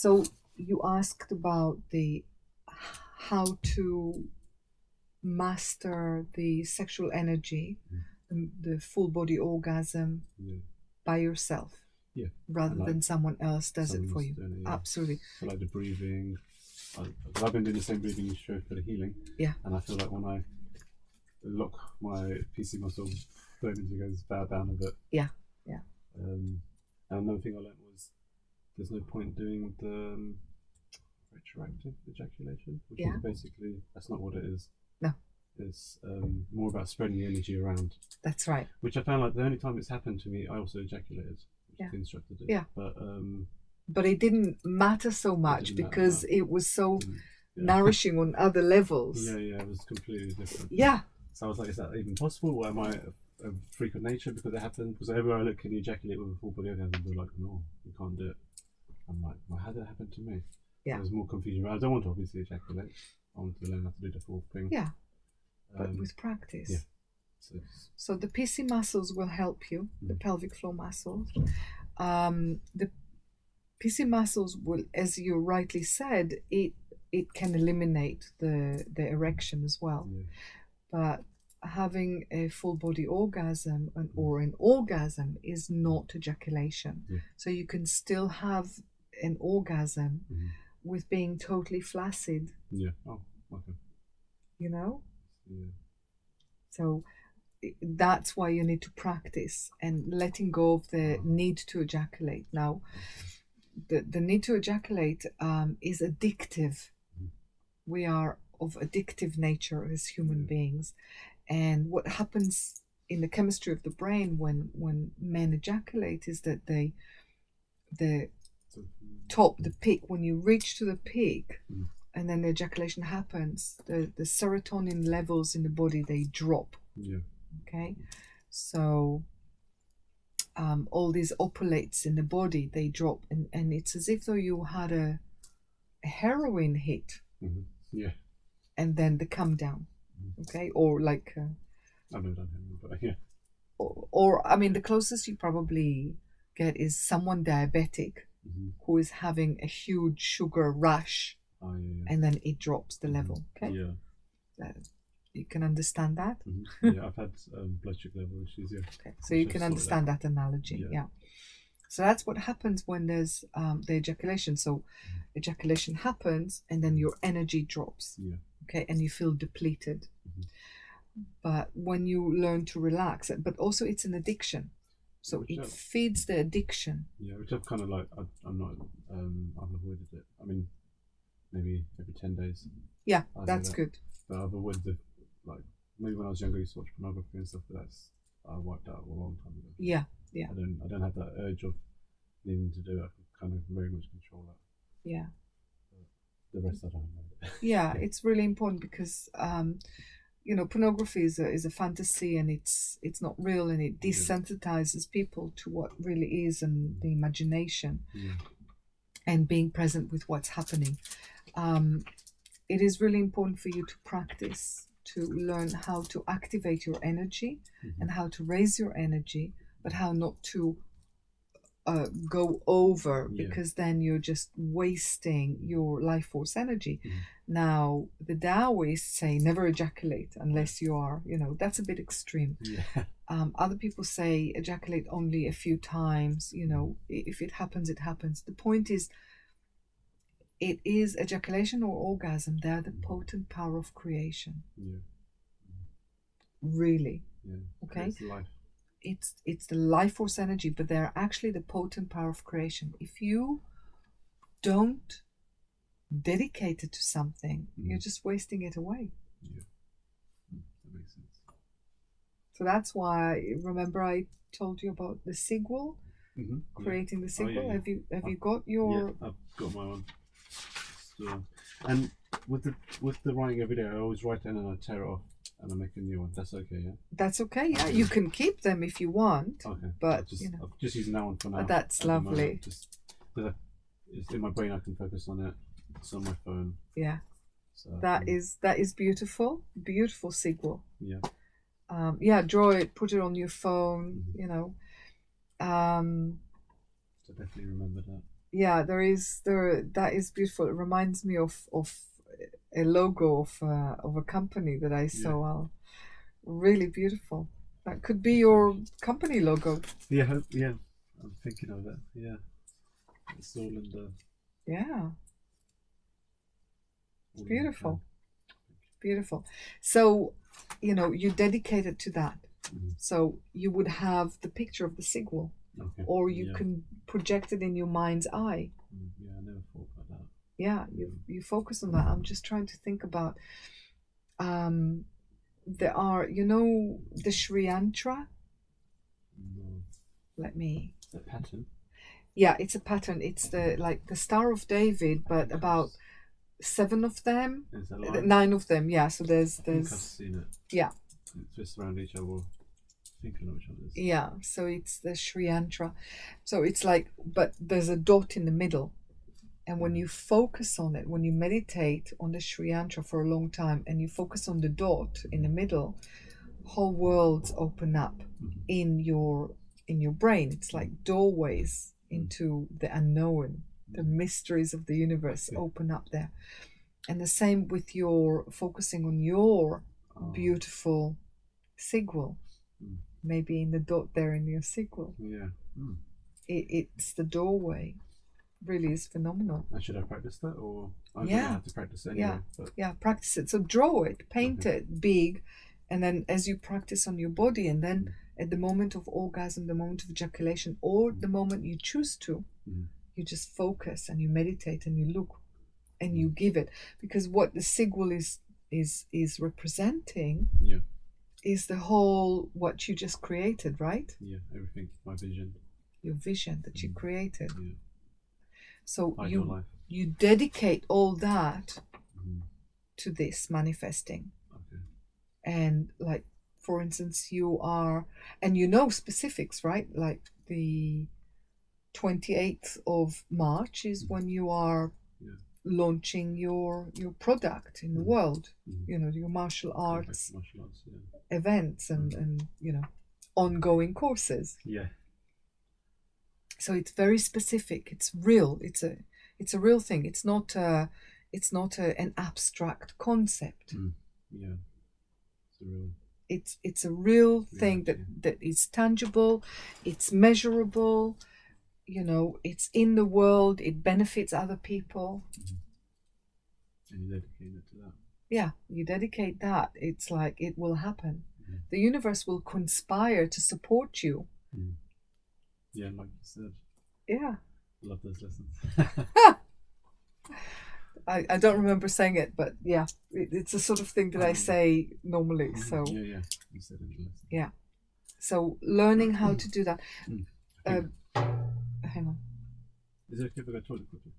So you asked about the how to master the sexual energy, the full body orgasm by yourself, rather like than someone else does it someone for else you. doing it, yeah. Absolutely. So like the breathing, I've been doing the same breathing each show for the healing. Yeah. And I feel like when I lock my PC muscle, the energy goes down a bit. Yeah. And another thing I learned was there's no point doing the retroactive ejaculation, which is basically, that's not what it is. No. It's more about spreading the energy around. That's right. Which I found like the only time it's happened to me, I also ejaculated, which the instructor did. Yeah. But it didn't matter so much because it was so nourishing on other levels. Yeah, it was completely different. Yeah. So I was like, is that even possible? Or am I a freak of nature because it happened? Because everywhere I look, can you ejaculate with a full body orgasm? They're like, no, you can't do it. I'm like, well, how did it happen to me? Yeah. There's more confusion. I don't want to obviously ejaculate. I want to learn how to do the full thing. Yeah. But with practice. Yeah. So the PC muscles will help you, the pelvic floor muscles. The PC muscles will, as you rightly said, it can eliminate the erection as well. Yeah. But having a full body orgasm or an orgasm is not ejaculation. Yeah. So you can still have an orgasm with being totally flaccid. Yeah. Oh, okay. You know? Yeah. So that's why you need to practice and letting go of the need to ejaculate. Now, the need to ejaculate is addictive. We are of addictive nature as human beings. And what happens in the chemistry of the brain when men ejaculate is that the peak, when you reach to the peak, and then the ejaculation happens, the serotonin levels in the body, they drop. Yeah. Okay, so all these opalates in the body, they drop, and it's as if though you had a heroin hit. Yeah. And then they come down. Okay, or like I've never done heroin, but yeah. Or I mean, the closest you probably get is someone diabetic who is having a huge sugar rush, and then it drops the level. Okay. Yeah. You can understand that. Yeah, I've had blood sugar level issues. Yeah. Okay. So you can understand that analogy. Yeah. So that's what happens when there's the ejaculation. So ejaculation happens, and then your energy drops. Yeah. Okay, and you feel depleted. But when you learn to relax, but also it's an addiction, so it feeds the addiction. Yeah, which I've kind of like, I'm not, I've avoided it. I mean, maybe every 10 days. Yeah, that's good. But I've avoided the, like, maybe when I was younger, I used to watch pornography and stuff, but I wiped out a long time ago. Yeah. I don't have that urge of needing to do it. I can kind of very much control that. Yeah. But the rest I don't know. Yeah, it's really important because pornography is a fantasy, and it's not real, and it desensitizes people to what really is and the imagination and being present with what's happening. It is really important for you to practice, to learn how to activate your energy and how to raise your energy, but how not to go over, because then you're just wasting your life force energy. Now, the Taoists say never ejaculate unless you are, that's a bit extreme. Other people say ejaculate only a few times, if it happens, it happens. The point is, it is ejaculation or orgasm. They're the potent power of creation. Really. Okay. It's life. It's the life force energy, but they're actually the potent power of creation. If you don't dedicate it to something, you're just wasting it away. Yeah, that makes sense. So that's why, remember I told you about the sequel, creating the sequel. Have you got your? Yeah, I've got my one. So, and with the writing every day, I always write in and I tear it off. And I make a new one. That's okay, yeah? That's okay, yeah. You can keep them if you want. Okay. But, I'm just using that one for now. That's lovely. Just because it's in my brain, I can focus on it. It's on my phone. Yeah. So that is beautiful. Beautiful sequel. Yeah. Draw it, put it on your phone, So So definitely remember that. Yeah, that is beautiful. It reminds me of a logo of a company that I saw. Really beautiful. That could be your company logo. Yeah, yeah. I'm thinking of it. Yeah, it's all in the. Yeah, beautiful, beautiful. So, you dedicated to that. Mm-hmm. So you would have the picture of the sigil, or you can project it in your mind's eye. Yeah, I never thought about that. Yeah, you focus on that. I'm just trying to think about. There are, the Sri Yantra. No. Let me. It's a pattern. Yeah, it's a pattern. It's the Star of David, but about 7 of them, 9 of them. Yeah, so there's. I think I've seen it. Yeah. It's just around each other. I think I know which one it is. Yeah, so it's the Sri Yantra. So it's but there's a dot in the middle. And when you focus on it, when you meditate on the Sri Yantra for a long time and you focus on the dot in the middle, whole worlds open up in your brain. It's like doorways into the unknown. The mysteries of the universe open up there. And the same with your focusing on your beautiful sigil. Maybe in the dot there in your sigil. Yeah. It's the doorway. Really is phenomenal. And should I practice that, or I have to practice it anyway? Yeah, practice it. So draw it, paint it big, and then as you practice on your body, and then at the moment of orgasm, the moment of ejaculation, or the moment you choose to, you just focus and you meditate and you look and you give it, because what the sigil is representing is the whole what you just created, right? Yeah, everything, my vision. Your vision that you created. Yeah. So you dedicate all that to this manifesting. Okay. And for instance, you are, and specifics, right? Like the 28th of March is when you are launching your product in the world. Your martial arts events and ongoing courses. Yeah. So it's very specific. It's real. It's a real thing. It's not an abstract concept. Yeah. It's real. It's a real thing that is tangible. It's measurable. It's in the world. It benefits other people. And you dedicate it to that. Yeah, you dedicate that. It's like it will happen. The universe will conspire to support you. Yeah, like you said. Yeah. I love those lessons. I don't remember saying it, but yeah, it's the sort of thing that I say normally. So yeah, you said it in the lesson. Yeah. So learning how to do that. Hang on. Is it okay if I go to the toilet quickly?